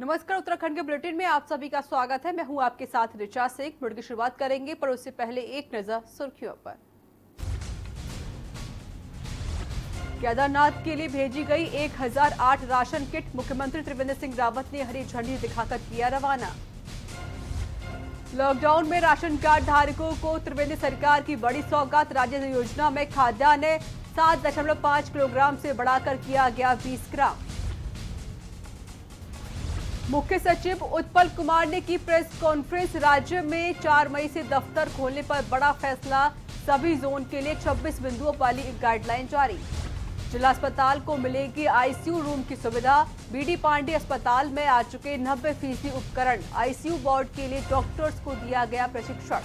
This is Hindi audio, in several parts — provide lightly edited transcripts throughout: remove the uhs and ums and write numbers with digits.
नमस्कार। उत्तराखंड के बुलेटिन में आप सभी का स्वागत है। मैं हूं आपके साथ ऋचा सिंह। बुलेटिन की शुरुआत करेंगे, पर उससे पहले एक नजर सुर्खियों पर। केदारनाथ के लिए भेजी गई 1008 राशन किट, मुख्यमंत्री त्रिवेंद्र सिंह रावत ने हरी झंडी दिखाकर किया रवाना। लॉकडाउन में राशन कार्ड धारकों को त्रिवेंद्र सरकार की बड़ी सौगात, राज्य योजना में खाद्यान्न 7.5 किलोग्राम से बढ़ाकर किया गया 20 ग्राम। मुख्य सचिव उत्पल कुमार ने की प्रेस कॉन्फ्रेंस, राज्य में 4 मई से दफ्तर खोलने पर बड़ा फैसला, सभी जोन के लिए 26 बिंदुओं वाली गाइडलाइन जारी। जिला अस्पताल को मिलेगी आईसीयू रूम की सुविधा, बीडी पांडे अस्पताल में आ चुके 90% उपकरण, आईसीयू वार्ड के लिए डॉक्टर्स को दिया गया प्रशिक्षण।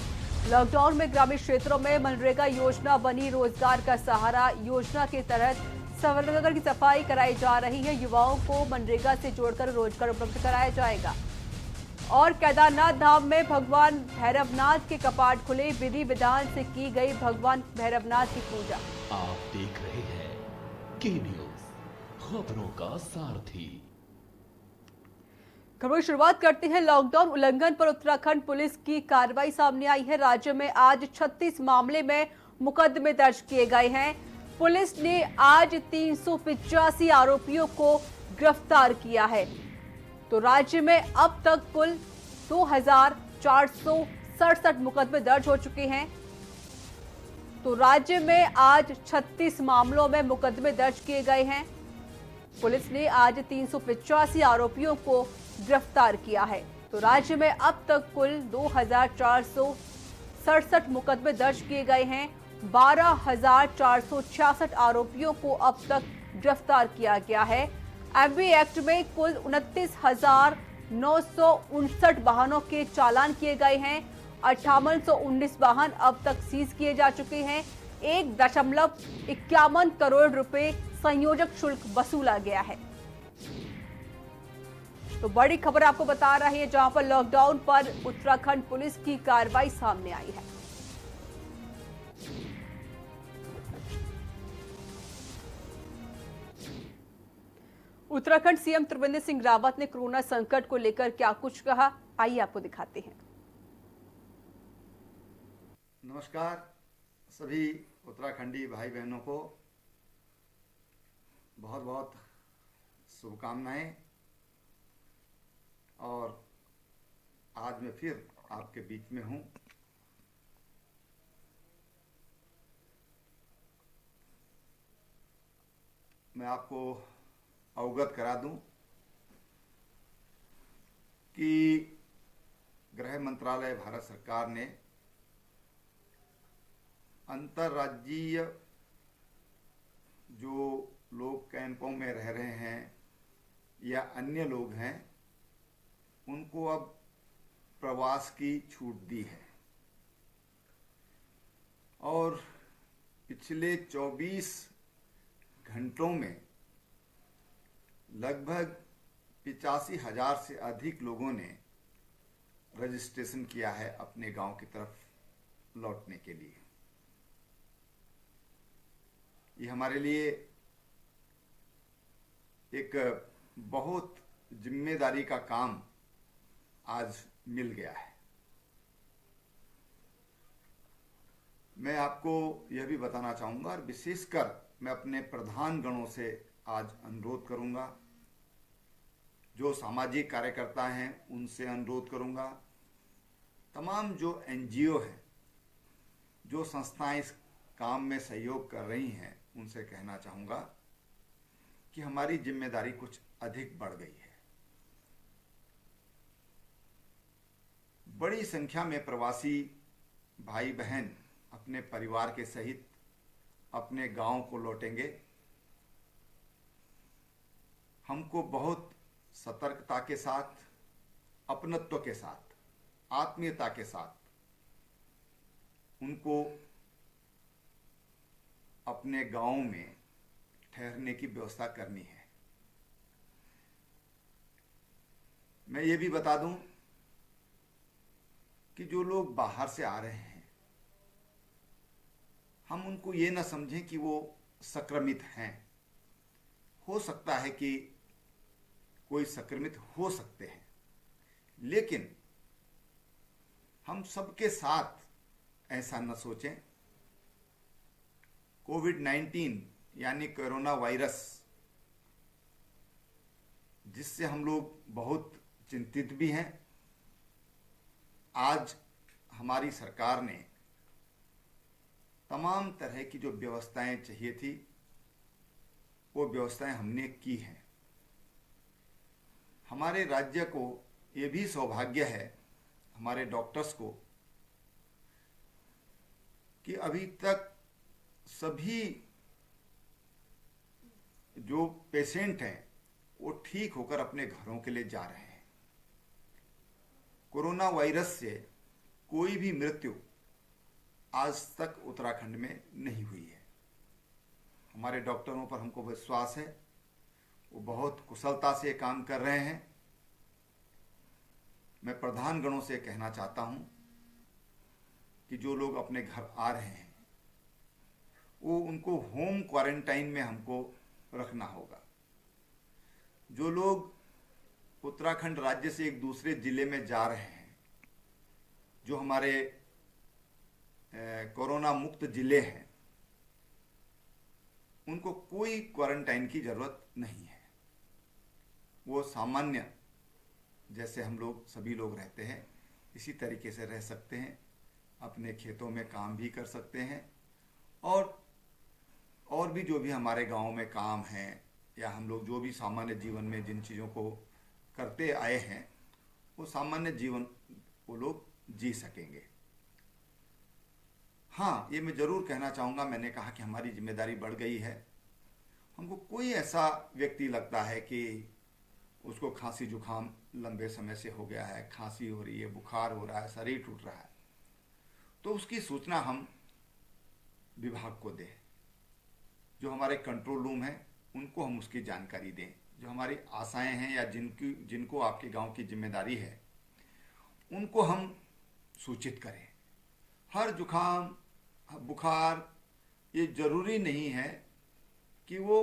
लॉकडाउन में ग्रामीण क्षेत्रों में मनरेगा योजना बनी रोजगार का सहारा, योजना के तहत सवरनगर की सफाई कराई जा रही है, युवाओं को मनरेगा से जोड़कर रोजगार उपलब्ध कराया जाएगा। और केदारनाथ धाम में भगवान भैरवनाथ के कपाट खुले, विधि विधान से की गई भगवान भैरवनाथ की पूजा। आप देख रहे हैं के न्यूज, खबरों का सारथी। खबरों की शुरुआत करते हैं। लॉकडाउन उल्लंघन पर उत्तराखंड पुलिस की कार्रवाई सामने आई है। राज्य में आज 36 मामले में मुकदमे दर्ज किए गए हैं। पुलिस ने आज 385 आरोपियों को गिरफ्तार किया है। तो राज्य में अब तक कुल 2467 मुकदमे दर्ज हो चुके हैं। तो राज्य में आज 36 मामलों में मुकदमे दर्ज किए गए हैं। पुलिस ने आज 385 आरोपियों को गिरफ्तार किया है। तो राज्य में अब तक कुल 2467 मुकदमे दर्ज किए गए हैं। 12,466 आरोपियों को अब तक गिरफ्तार किया गया है। एमवी एक्ट में कुल 29,959 वाहनों के चालान किए गए हैं। 5819 वाहन अब तक सीज किए जा चुके हैं। 1.51 करोड़ रुपए संयोजक शुल्क वसूला गया है। तो बड़ी खबर आपको बता रही है, जहां पर लॉकडाउन पर उत्तराखंड पुलिस की कार्रवाई सामने आई है। उत्तराखंड सीएम त्रिवेंद्र सिंह रावत ने कोरोना संकट को लेकर क्या कुछ कहा, आइए आपको दिखाते हैं। नमस्कार सभी उत्तराखंडी भाई बहनों को बहुत बहुत शुभकामनाएं। और आज मैं फिर आपके बीच में हूं। मैं आपको अवगत करा दूं कि गृह मंत्रालय भारत सरकार ने अंतर्राज्यीय जो लोग कैंपों में रह रहे हैं या अन्य लोग हैं, उनको अब प्रवास की छूट दी है। और पिछले 24 घंटों में लगभग 85,000 से अधिक लोगों ने रजिस्ट्रेशन किया है अपने गांव की तरफ लौटने के लिए। ये हमारे लिए एक बहुत जिम्मेदारी का काम आज मिल गया है। मैं आपको यह भी बताना चाहूँगा, और विशेषकर मैं अपने प्रधान गणों से आज अनुरोध करूँगा, जो सामाजिक कार्यकर्ता हैं उनसे अनुरोध करूँगा, तमाम जो एनजीओ हैं, जो संस्थाएं इस काम में सहयोग कर रही हैं, उनसे कहना चाहूँगा कि हमारी जिम्मेदारी कुछ अधिक बढ़ गई है। बड़ी संख्या में प्रवासी भाई बहन अपने परिवार के सहित अपने गांव को लौटेंगे। हमको बहुत सतर्कता के साथ, अपनत्व के साथ, आत्मीयता के साथ उनको अपने गांव में ठहरने की व्यवस्था करनी है। मैं ये भी बता दूं कि जो लोग बाहर से आ रहे हैं, हम उनको ये ना समझें कि वो संक्रमित हैं। हो सकता है कि कोई संक्रमित हो सकते हैं, लेकिन हम सबके साथ ऐसा न सोचें। कोविड-19 यानी कोरोना वायरस, जिससे हम लोग बहुत चिंतित भी हैं। आज हमारी सरकार ने तमाम तरह की जो व्यवस्थाएं चाहिए थी, वो व्यवस्थाएं हमने की हैं। हमारे राज्य को ये भी सौभाग्य है, हमारे डॉक्टर्स को, कि अभी तक सभी जो पेशेंट हैं वो ठीक होकर अपने घरों के लिए जा रहे हैं। कोरोना वायरस से कोई भी मृत्यु आज तक उत्तराखंड में नहीं हुई है। हमारे डॉक्टरों पर हमको विश्वास है, वो बहुत कुशलता से काम कर रहे हैं। मैं प्रधानगणों से कहना चाहता हूं कि जो लोग अपने घर आ रहे हैं वो उनको होम क्वारंटाइन में हमको रखना होगा। जो लोग उत्तराखंड राज्य से एक दूसरे जिले में जा रहे हैं, जो हमारे कोरोना मुक्त जिले हैं, उनको कोई क्वारंटाइन की जरूरत नहीं है। वो सामान्य जैसे हम लोग सभी लोग रहते हैं इसी तरीके से रह सकते हैं, अपने खेतों में काम भी कर सकते हैं, और भी जो भी हमारे गांव में काम हैं, या हम लोग जो भी सामान्य जीवन में जिन चीज़ों को करते आए हैं, वो सामान्य जीवन वो लोग जी सकेंगे। हाँ, ये मैं ज़रूर कहना चाहूँगा, मैंने कहा कि हमारी जिम्मेदारी बढ़ गई है। हमको कोई ऐसा व्यक्ति लगता है कि उसको खांसी जुकाम लंबे समय से हो गया है, खांसी हो रही है, बुखार हो रहा है, शरीर टूट रहा है, तो उसकी सूचना हम विभाग को दें। जो हमारे कंट्रोल रूम है उनको हम उसकी जानकारी दें। जो हमारी आशाएं हैं या जिनको आपके गांव की जिम्मेदारी है, उनको हम सूचित करें। हर जुकाम बुखार ये जरूरी नहीं है कि वो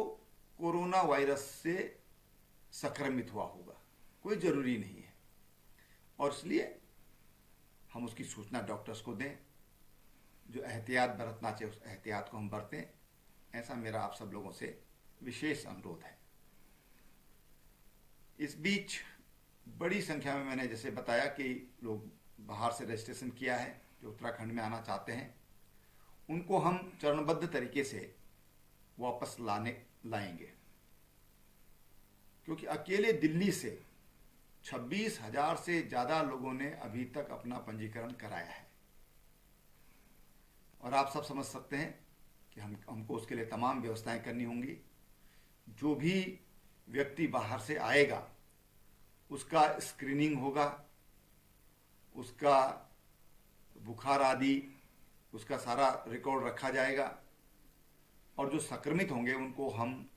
कोरोना वायरस से संक्रमित हुआ होगा, कोई ज़रूरी नहीं है, और इसलिए हम उसकी सूचना डॉक्टर्स को दें। जो एहतियात बरतना चाहिए उस एहतियात को हम बरतें, ऐसा मेरा आप सब लोगों से विशेष अनुरोध है। इस बीच बड़ी संख्या में मैंने जैसे बताया कि लोग बाहर से रजिस्ट्रेशन किया है, जो उत्तराखंड में आना चाहते हैं, उनको हम चरणबद्ध तरीके से वापस लाएंगे, क्योंकि अकेले दिल्ली से 26,000 से ज़्यादा लोगों ने अभी तक अपना पंजीकरण कराया है। और आप सब समझ सकते हैं कि हमको उसके लिए तमाम व्यवस्थाएं करनी होंगी। जो भी व्यक्ति बाहर से आएगा उसका स्क्रीनिंग होगा, उसका बुखार आदि उसका सारा रिकॉर्ड रखा जाएगा, और जो संक्रमित होंगे उनको हम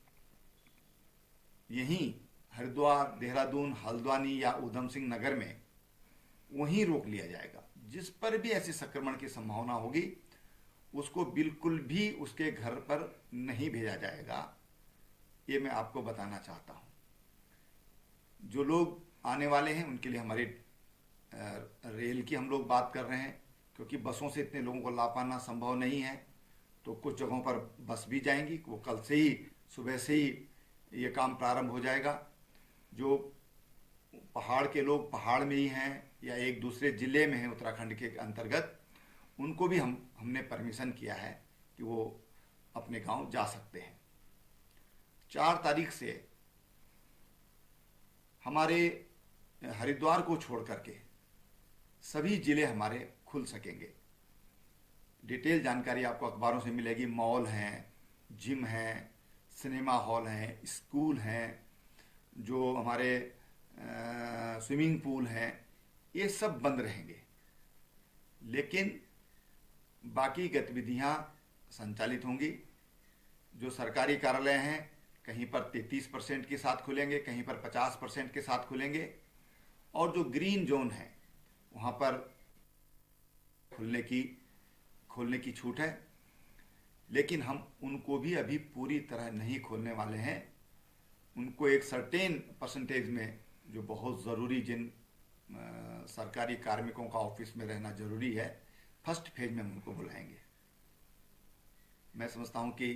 यहीं हरिद्वार, देहरादून, हल्द्वानी या ऊधम सिंह नगर में वहीं रोक लिया जाएगा। जिस पर भी ऐसी संक्रमण की संभावना होगी उसको बिल्कुल भी उसके घर पर नहीं भेजा जाएगा, ये मैं आपको बताना चाहता हूं। जो लोग आने वाले हैं उनके लिए हमारी रेल की हम लोग बात कर रहे हैं, क्योंकि बसों से इतने लोगों को ला पाना संभव नहीं है, तो कुछ जगहों पर बस भी जाएंगी। वो कल से ही सुबह से ही ये काम प्रारंभ हो जाएगा। जो पहाड़ के लोग पहाड़ में ही हैं या एक दूसरे ज़िले में हैं उत्तराखंड के अंतर्गत, उनको भी हमने परमिशन किया है कि वो अपने गांव जा सकते हैं। 4 तारीख से हमारे हरिद्वार को छोड़ करके सभी ज़िले हमारे खुल सकेंगे। डिटेल जानकारी आपको अखबारों से मिलेगी। मॉल हैं, जिम हैं, सिनेमा हॉल हैं, स्कूल हैं, जो हमारे स्विमिंग पूल हैं, ये सब बंद रहेंगे, लेकिन बाकी गतिविधियां संचालित होंगी। जो सरकारी कार्यालय हैं कहीं पर 33% के साथ खुलेंगे, कहीं पर 50% के साथ खुलेंगे, और जो ग्रीन जोन है वहाँ पर खोलने की छूट है, लेकिन हम उनको भी अभी पूरी तरह नहीं खोलने वाले हैं। उनको एक सर्टेन परसेंटेज में, जो बहुत ज़रूरी, जिन सरकारी कार्मिकों का ऑफिस में रहना ज़रूरी है, फर्स्ट फेज में हम उनको बुलाएंगे। मैं समझता हूं कि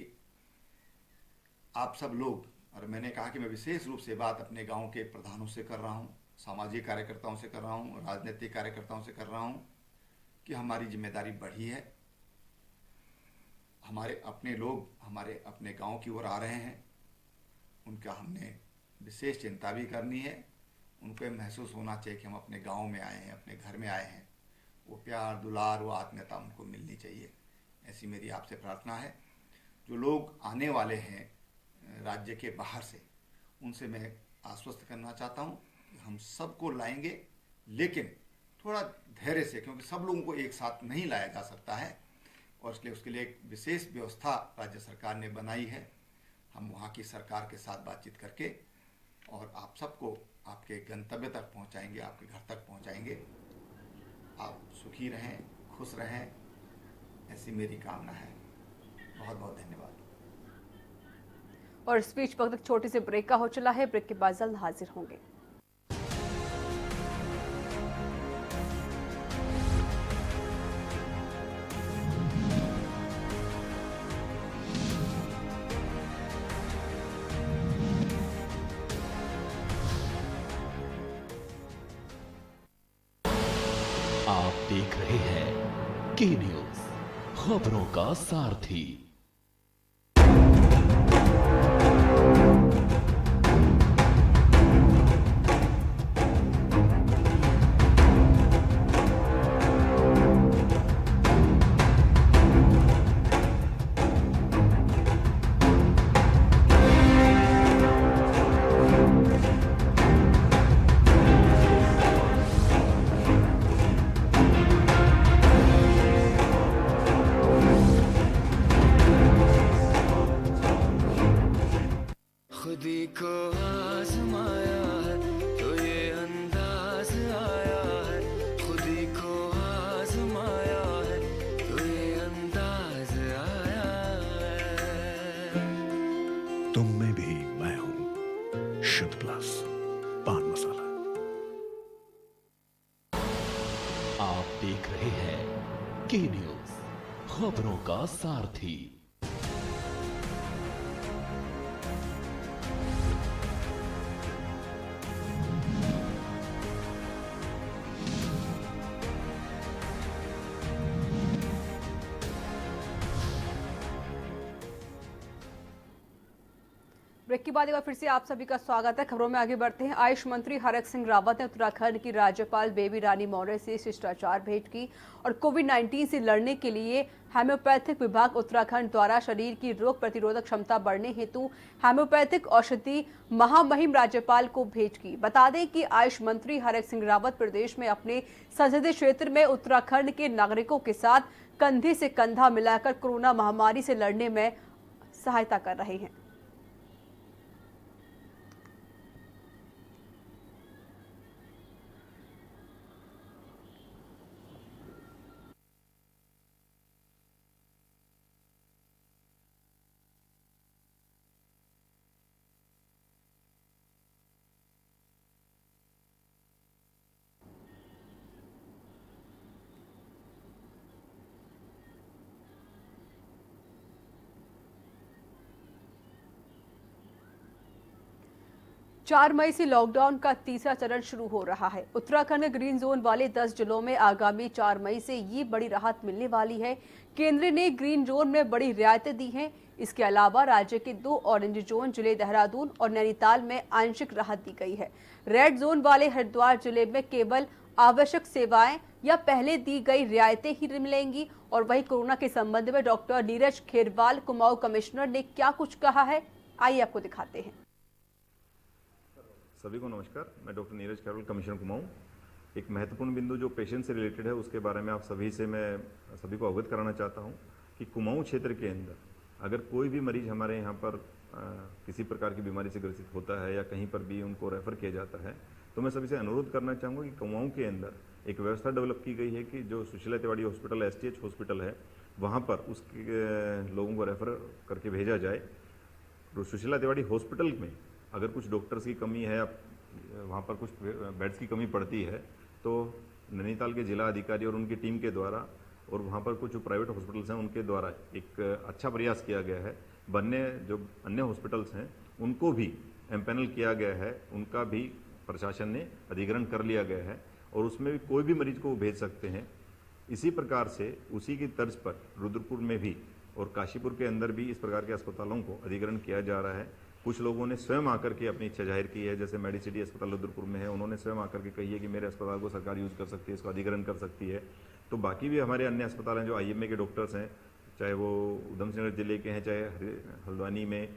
आप सब लोग, और मैंने कहा कि मैं विशेष रूप से बात अपने गांव के प्रधानों से कर रहा हूं, सामाजिक कार्यकर्ताओं से कर रहा हूं, राजनीतिक कार्यकर्ताओं से कर रहा हूं, कि हमारी जिम्मेदारी बढ़ी है। हमारे अपने लोग हमारे अपने गांव की ओर आ रहे हैं, उनका हमने विशेष चिंता भी करनी है। उनको ये महसूस होना चाहिए कि हम अपने गांव में आए हैं, अपने घर में आए हैं। वो प्यार, दुलार, वो आत्मीयता उनको मिलनी चाहिए, ऐसी मेरी आपसे प्रार्थना है। जो लोग आने वाले हैं राज्य के बाहर से, उनसे मैं आश्वस्त करना चाहता हूं कि हम सबको लाएंगे, लेकिन थोड़ा धैर्य से, क्योंकि सब लोगों को एक साथ नहीं लाया जा सकता है, और इसलिए उसके लिए एक विशेष व्यवस्था राज्य सरकार ने बनाई है। हम वहाँ की सरकार के साथ बातचीत करके और आप सबको आपके गंतव्य तक पहुँचाएंगे, आपके घर तक पहुँचाएंगे। आप सुखी रहें, खुश रहें, ऐसी मेरी कामना है। बहुत बहुत धन्यवाद। और इस बीच वक्त एक छोटी सी ब्रेक का हो चला है। ब्रेक के बाद जल्द हाजिर होंगे। आप देख रहे हैं के न्यूज, खबरों का सारथी। खुदी को आजमाया है तो ये अंदाज आया है, खुदी को आजमाया है तो ये अंदाज आया है। तुम में भी मैं हूं, शुद्ध प्लस पान मसाला। आप देख रहे हैं के न्यूज, खबरों का सारथी। ब्रेक के बाद एक बार फिर से आप सभी का स्वागत है। खबरों में आगे बढ़ते हैं। आयुष मंत्री हरक सिंह रावत ने उत्तराखंड की राज्यपाल बेबी रानी मौर्य से शिष्टाचार भेंट की और कोविड-19 से लड़ने के लिए होम्योपैथिक विभाग उत्तराखंड द्वारा शरीर की रोग प्रतिरोधक क्षमता बढ़ने हेतु होम्योपैथिक औषधि महामहिम राज्यपाल को भेंट की। बता दें कि आयुष मंत्री हरक सिंह रावत प्रदेश में अपने संसदीय क्षेत्र में उत्तराखंड के नागरिकों के साथ कंधे से कंधा मिलाकर कोरोना महामारी से लड़ने में सहायता कर रहे हैं। चार मई से लॉकडाउन का तीसरा चरण शुरू हो रहा है। उत्तराखंड में ग्रीन जोन वाले 10 जिलों में आगामी 4 मई से ये बड़ी राहत मिलने वाली है। केंद्र ने ग्रीन जोन में बड़ी रियायतें दी हैं। इसके अलावा राज्य के 2 ऑरेंज जोन जिले देहरादून और नैनीताल में आंशिक राहत दी गई है। रेड जोन वाले हरिद्वार जिले में केवल आवश्यक सेवाएं या पहले दी गई रियायतें ही मिलेंगी। और वहीं कोरोना के संबंध में डॉक्टर नीरज खेरवाल कुमाऊं कमिश्नर ने क्या कुछ कहा है, आइए आपको दिखाते हैं। सभी को नमस्कार। मैं डॉक्टर नीरज खेरवाल, कमिश्नर कुमाऊं। एक महत्वपूर्ण बिंदु जो पेशेंट से रिलेटेड है उसके बारे में आप सभी को अवगत कराना चाहता हूं कि कुमाऊं क्षेत्र के अंदर अगर कोई भी मरीज हमारे यहाँ पर किसी प्रकार की बीमारी से ग्रसित होता है या कहीं पर भी उनको रेफर किया जाता है, तो मैं सभी से अनुरोध करना चाहूँगा कि कुमाऊं के अंदर एक व्यवस्था डेवलप की गई है कि जो Sushila Tiwari hospital STH hospital है, वहाँ पर उसके लोगों को रेफर करके भेजा जाए। तो सुशीला तिवारी हॉस्पिटल में अगर कुछ डॉक्टर्स की कमी है, वहाँ पर कुछ बेड्स की कमी पड़ती है, तो नैनीताल के जिला अधिकारी और उनकी टीम के द्वारा और वहाँ पर कुछ जो प्राइवेट हॉस्पिटल्स हैं उनके द्वारा एक अच्छा प्रयास किया गया है। जो अन्य हॉस्पिटल्स हैं उनको भी एम्पैनल किया गया है, उनका भी प्रशासन ने अधिग्रहण कर लिया गया है और उसमें भी कोई भी मरीज को वो भेज सकते हैं। इसी प्रकार से उसी की तर्ज पर रुद्रपुर में भी और काशीपुर के अंदर भी इस प्रकार के अस्पतालों को अधिग्रहण किया जा रहा है। कुछ लोगों ने स्वयं आकर के अपनी इच्छा जाहिर की है, जैसे मेडिसिटी अस्पताल रुद्रपुर में है, उन्होंने स्वयं आकर के कही है कि मेरे अस्पताल को सरकार यूज़ कर सकती है, इसको अधिग्रहण कर सकती है। तो बाकी भी हमारे अन्य अस्पताल हैं जो IMA के डॉक्टर्स हैं, चाहे वो उधम सिंह नगर जिले के हैं, चाहे हल्द्वानी में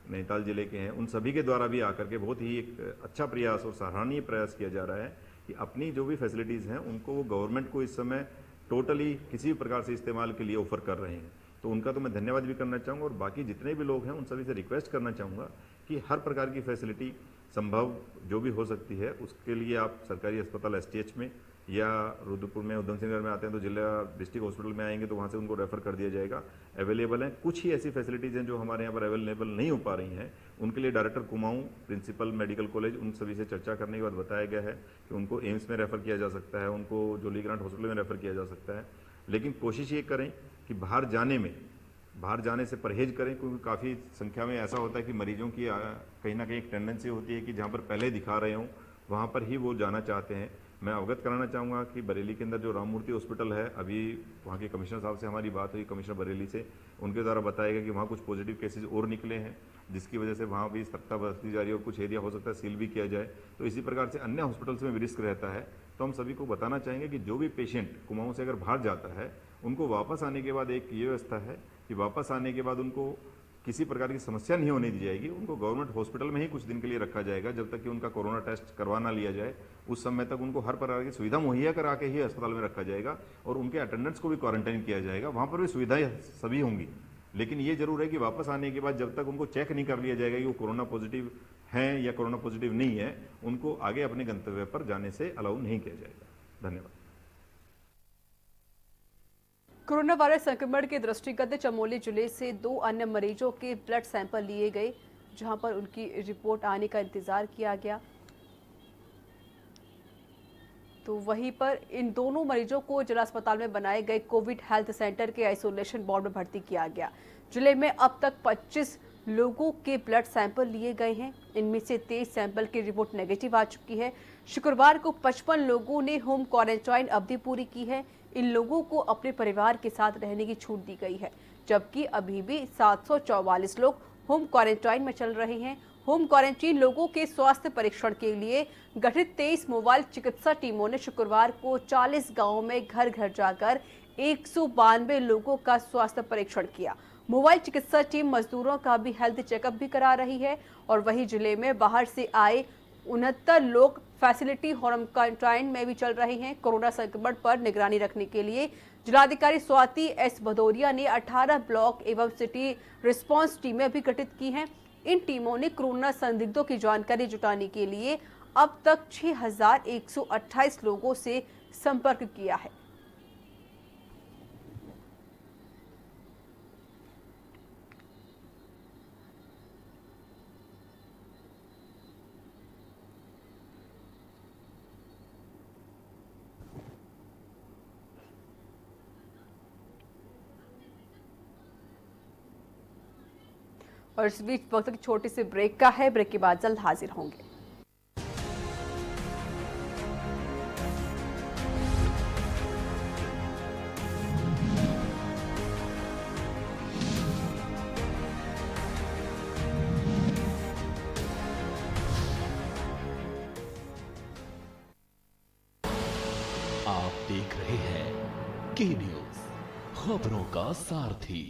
नैनीताल जिले के हैं, उन सभी के द्वारा भी आकर के बहुत ही एक अच्छा प्रयास और सराहनीय प्रयास किया जा रहा है कि अपनी जो भी फैसिलिटीज़ हैं उनको वो गवर्नमेंट को इस समय टोटली किसी भी प्रकार से इस्तेमाल के लिए ऑफर कर रहे हैं। तो उनका तो मैं धन्यवाद भी करना चाहूँगा और बाकी जितने भी लोग हैं उन सभी से रिक्वेस्ट करना चाहूँगा कि हर प्रकार की फैसिलिटी संभव जो भी हो सकती है उसके लिए आप सरकारी अस्पताल STH में या रुद्रपुर में उधम सिंह नगर में आते हैं तो जिला डिस्ट्रिक्ट हॉस्पिटल में आएंगे तो वहाँ से उनको रेफर कर दिया जाएगा। अवेलेबल हैं, कुछ ही ऐसी फैसिलिटीज़ हैं जो हमारे यहाँ पर अवेलेबल नहीं हो पा रही हैं, उनके लिए director Kumaon principal medical college उन सभी से चर्चा करने के बाद बताया गया है कि उनको एम्स में रेफ़र किया जा सकता है, उनको जोली ग्रांट हॉस्पिटल में रेफ़र किया जा सकता है। लेकिन कोशिश ये करें कि बाहर जाने से परहेज करें, क्योंकि काफ़ी संख्या में ऐसा होता है कि मरीजों की कहीं ना कहीं एक टेंडेंसी होती है कि जहाँ पर पहले दिखा रहे हों वहाँ पर ही वो जाना चाहते हैं। मैं अवगत कराना चाहूँगा कि बरेली के अंदर जो राम मूर्ति हॉस्पिटल है, अभी वहाँ के कमिश्नर साहब से हमारी बात हुई, कमिश्नर बरेली से, उनके द्वारा बताया गया कि वहाँ कुछ पॉजिटिव केसेज और निकले हैं जिसकी वजह से वहाँ भी सख्ता बरती जा रही है और कुछ एरिया हो सकता है सील भी किया जाए। तो इसी प्रकार से अन्य हॉस्पिटल्स में भी रिस्क रहता है। तो हम सभी को बताना चाहेंगे कि जो भी पेशेंट कुमाऊं से अगर बाहर जाता है उनको वापस आने के बाद एक ये व्यवस्था है कि वापस आने के बाद उनको किसी प्रकार की समस्या नहीं होने दी जाएगी, उनको गवर्नमेंट हॉस्पिटल में ही कुछ दिन के लिए रखा जाएगा जब तक कि उनका कोरोना टेस्ट करवाना लिया जाए। उस समय तक उनको हर प्रकार की सुविधा मुहैया करा के ही अस्पताल में रखा जाएगा और उनके अटेंडेंट्स को भी क्वारंटाइन किया जाएगा। वहाँ पर भी सुविधाएं सभी होंगी, लेकिन ये जरूर है कि वापस आने के बाद जब तक उनको चेक नहीं कर लिया जाएगा कि वो कोरोना पॉजिटिव हैं या कोरोना पॉजिटिव नहीं है, उनको आगे अपने गंतव्य पर जाने से अलाउ नहीं किया जाएगा। धन्यवाद। कोरोना वायरस संक्रमण के दृष्टिगत चमोली जिले से 2 अन्य मरीजों के ब्लड सैंपल लिए गए, जहां पर उनकी रिपोर्ट आने का इंतजार किया गया। तो वहीं पर इन दोनों मरीजों को जिला अस्पताल में बनाए गए कोविड हेल्थ सेंटर के आइसोलेशन वार्ड में भर्ती किया गया। जिले में अब तक 25 लोगों के ब्लड सैंपल लिए गए हैं, इनमें से 23 सैंपल की रिपोर्ट नेगेटिव आ चुकी है। शुक्रवार को 55 लोगों ने होम क्वारंटाइन अवधि पूरी की है। इन लोगों को अपने परिवार के साथ रहने की छूट दी गई है, जबकि अभी भी 744 लोग होम क्वारंटाइन में चल रहे हैं। होम क्वारंटीन लोगों के स्वास्थ्य परीक्षण के लिए गठित 23 मोबाइल चिकित्सा टीमों ने शुक्रवार को 40 गांवों में घर घर जाकर 192 लोगों का स्वास्थ्य परीक्षण किया। मोबाइल चिकित्सा टीम मजदूरों का भी हेल्थ चेकअप भी करा रही है और वहीं जिले में बाहर से आए 69 लोग फैसिलिटी होम क्वारंटाइन में भी चल रहे हैं। कोरोना संक्रमण पर निगरानी रखने के लिए जिलाधिकारी स्वाति एस भदौरिया ने 18 ब्लॉक एवं सिटी रिस्पांस टीमें भी गठित की हैं। इन टीमों ने कोरोना संदिग्धों की जानकारी जुटाने के लिए अब तक 6128 लोगों से संपर्क किया है। और इस बीच वक्त की छोटी सी ब्रेक का है, ब्रेक के बाद जल्द हाजिर होंगे। आप देख रहे हैं के न्यूज, खबरों का सारथी।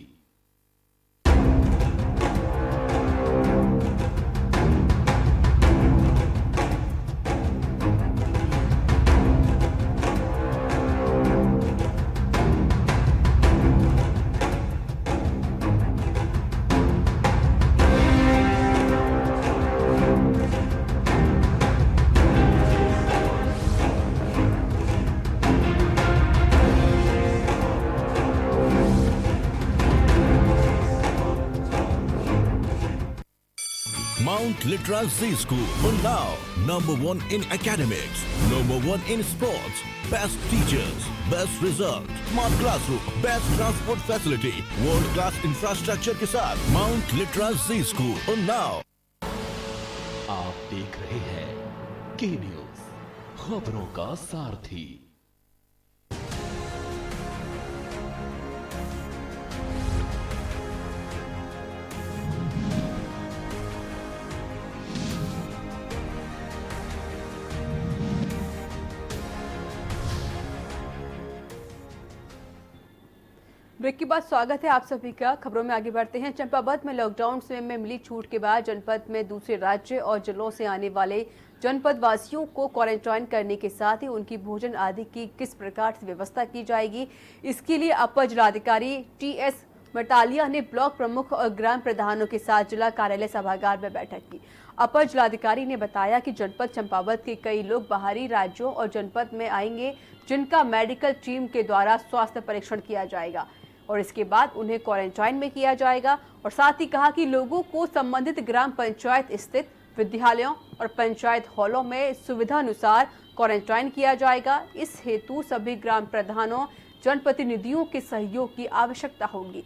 Mount Litra Z School, Unnao. #1 in academics, #1 in sports, best teachers, best result, smart classroom, best transport facility, world class infrastructure के साथ Mount Litra Z School, Unnao. आप देख रहे हैं के न्यूज, खबरों का सारथी। ब्रेक के बाद स्वागत है आप सभी का। खबरों में आगे बढ़ते हैं। चंपावत में लॉकडाउन समय में मिली छूट के बाद जनपद में दूसरे राज्य और जिलों से आने वाले जनपद वासियों को क्वारंटाइन करने के साथ ही उनकी भोजन आदि की किस प्रकार से व्यवस्था की जाएगी, इसके लिए अपर जिलाधिकारी TS मटालिया ने ब्लॉक प्रमुख और ग्राम प्रधानों के साथ जिला कार्यालय सभागार में बैठक की। अपर जिलाधिकारी ने बताया कि जनपद चंपावत के कई लोग बाहरी राज्यों और जनपद में आएंगे, जिनका मेडिकल टीम के द्वारा स्वास्थ्य परीक्षण किया जाएगा और इसके बाद उन्हें क्वारंटाइन में किया जाएगा। और साथ ही कहा कि लोगों को संबंधित ग्राम पंचायत स्थित विद्यालयों और पंचायत हॉलों में सुविधानुसार क्वारंटाइन किया जाएगा। इस हेतु सभी ग्राम प्रधानों, जनप्रतिनिधियों के सहयोग की आवश्यकता होगी।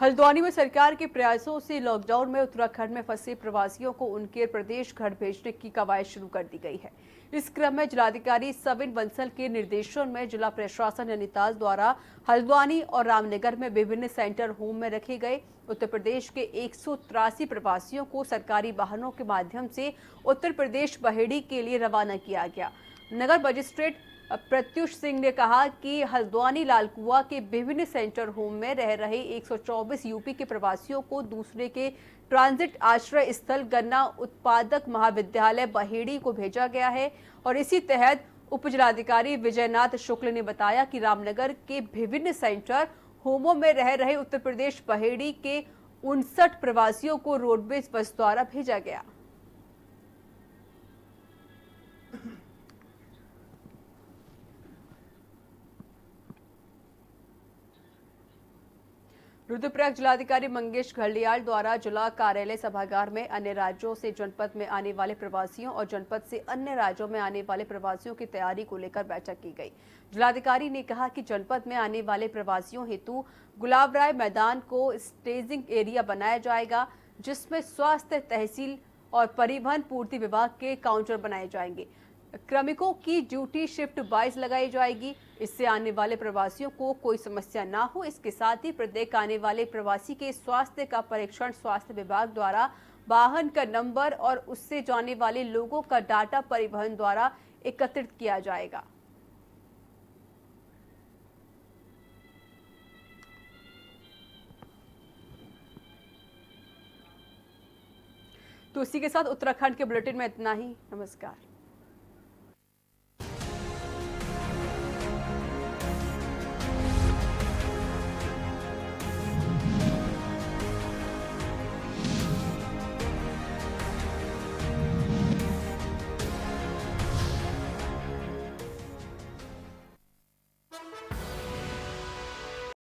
हल्द्वानी में सरकार के प्रयासों से लॉकडाउन में उत्तराखंड में फंसे प्रवासियों को उनके प्रदेश घर भेजने की कवायद शुरू कर दी गई है। इस क्रम में जिलाधिकारी सविन बंसल के निर्देशन में जिला प्रशासन नैनीताल द्वारा हल्द्वानी और रामनगर में विभिन्न सेंटर होम में रखे गए उत्तर प्रदेश के 183 प्रवासियों को सरकारी वाहनों के माध्यम से उत्तर प्रदेश बहेड़ी के लिए रवाना किया गया। नगर मजिस्ट्रेट प्रत्युष सिंह ने कहा कि हल्द्वानी लालकुआ के विभिन्न सेंटर होम में रह रहे 124 यूपी के प्रवासियों को दूसरे के ट्रांजिट आश्रय स्थल गन्ना उत्पादक महाविद्यालय बहेड़ी को भेजा गया है। और इसी तहत उप जिलाधिकारी विजयनाथ शुक्ल ने बताया कि रामनगर के विभिन्न सेंटर होमों में रह रहे उत्तर प्रदेश बहेड़ी के 59 प्रवासियों को रोडवेज बस द्वारा भेजा गया। रुद्रप्रयाग जिलाधिकारी मंगेश घड़ियाल द्वारा जिला कार्यालय सभागार में अन्य राज्यों से जनपद में आने वाले प्रवासियों और जनपद से अन्य राज्यों में आने वाले प्रवासियों की तैयारी को लेकर बैठक की गई। जिलाधिकारी ने कहा कि जनपद में आने वाले प्रवासियों हेतु गुलाबराय मैदान को स्टेजिंग एरिया बनाया जाएगा, जिसमें स्वास्थ्य, तहसील और परिवहन पूर्ति विभाग के काउंटर बनाए जाएंगे। श्रमिकों की ड्यूटी शिफ्ट 22 लगाई जाएगी। इससे आने वाले प्रवासियों को कोई समस्या ना हो। इसके साथ ही प्रत्येक आने वाले प्रवासी के स्वास्थ्य का परीक्षण स्वास्थ्य विभाग द्वारा वाहन का नंबर और उससे जाने वाले लोगों का डाटा परिवहन द्वारा एकत्रित किया जाएगा। तो इसी के साथ उत्तराखंड के बुलेटिन में इतना ही। नमस्कार।